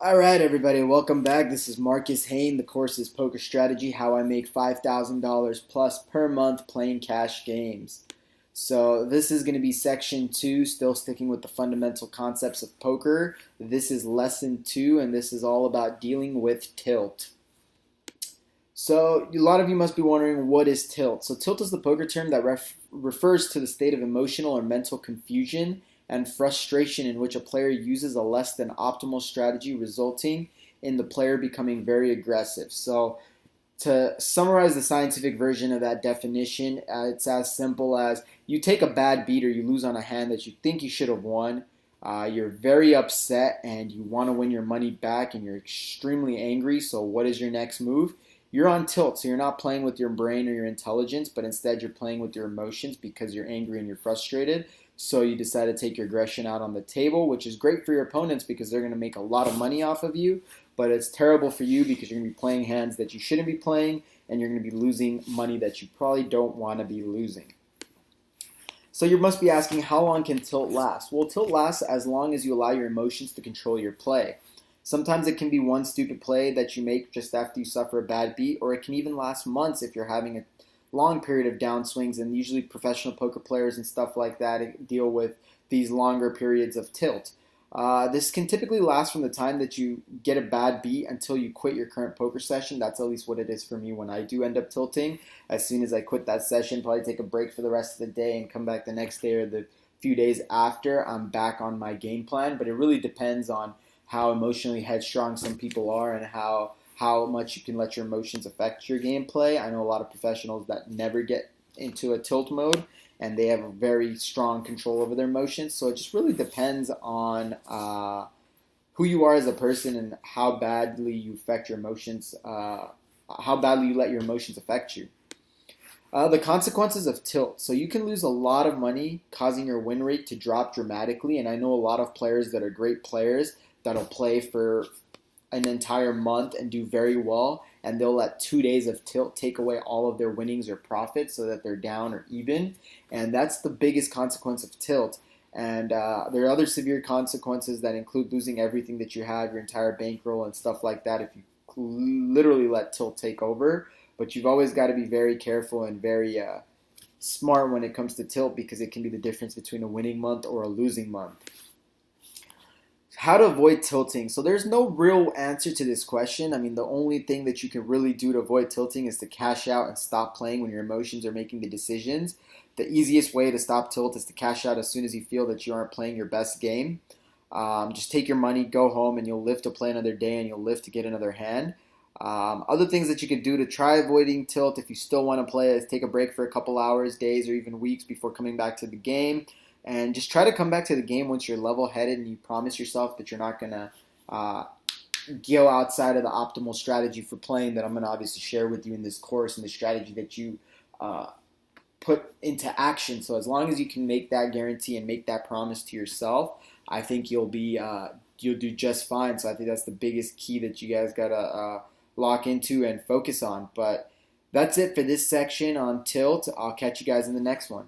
All right, everybody, welcome back. This is Marcus Hain. The course is Poker Strategy, how I make $5,000 plus per month playing cash games. So this is going to be section 2, still sticking with the fundamental concepts of poker. This is lesson 2, and this is all about dealing with tilt. So a lot of you must be wondering, what is tilt? So tilt is the poker term that refers to the state of emotional or mental confusion and frustration in which a player uses a less than optimal strategy, resulting in the player becoming very aggressive. So to summarize the scientific version of that definition, it's as simple as you take a bad beat or you lose on a hand that you think you should have won. You're very upset and you want to win your money back and you're extremely angry. So what is your next move? You're on tilt, so you're not playing with your brain or your intelligence, but instead you're playing with your emotions because you're angry and you're frustrated. So you decide to take your aggression out on the table, which is great for your opponents because they're going to make a lot of money off of you, but it's terrible for you because you're going to be playing hands that you shouldn't be playing and you're going to be losing money that you probably don't want to be losing. So you must be asking, how long can tilt last? Well, tilt lasts as long as you allow your emotions to control your play. Sometimes it can be one stupid play that you make just after you suffer a bad beat, or it can even last months if you're having a long period of downswings, and usually professional poker players and stuff like that deal with these longer periods of tilt. This can typically last from the time that you get a bad beat until you quit your current poker session. That's at least what it is for me when I do end up tilting. As soon as I quit that session, probably take a break for the rest of the day and come back the next day or the few days after, I'm back on my game plan. But it really depends on how emotionally headstrong some people are and how much you can let your emotions affect your gameplay. I know a lot of professionals that never get into a tilt mode and they have a very strong control over their emotions. So it just really depends on who you are as a person and how badly you affect your emotions, how badly you let your emotions affect you. The consequences of tilt. So you can lose a lot of money, causing your win rate to drop dramatically. And I know a lot of players that are great players that'll play for an entire month and do very well, and they'll let 2 days of tilt take away all of their winnings or profits so that they're down or even. And that's the biggest consequence of tilt. And there are other severe consequences that include losing everything that you have, your entire bankroll and stuff like that, if you literally let tilt take over. But you've always got to be very careful and very smart when it comes to tilt, because it can be the difference between a winning month or a losing month. How to avoid tilting. So there's no real answer to this question. I mean, the only thing that you can really do to avoid tilting is to cash out and stop playing when your emotions are making the decisions. The easiest way to stop tilt is to cash out as soon as you feel that you aren't playing your best game. Just take your money, go home, and you'll live to play another day and you'll live to get another hand. Other things that you could do to try avoiding tilt if you still want to play is take a break for a couple hours, days, or even weeks before coming back to the game. And just try to come back to the game once you're level-headed and you promise yourself that you're not going to go outside of the optimal strategy for playing that I'm going to obviously share with you in this course, and the strategy that you put into action. So as long as you can make that guarantee and make that promise to yourself, I think you'll do just fine. So I think that's the biggest key that you guys got to lock into and focus on. But that's it for this section on tilt. I'll catch you guys in the next one.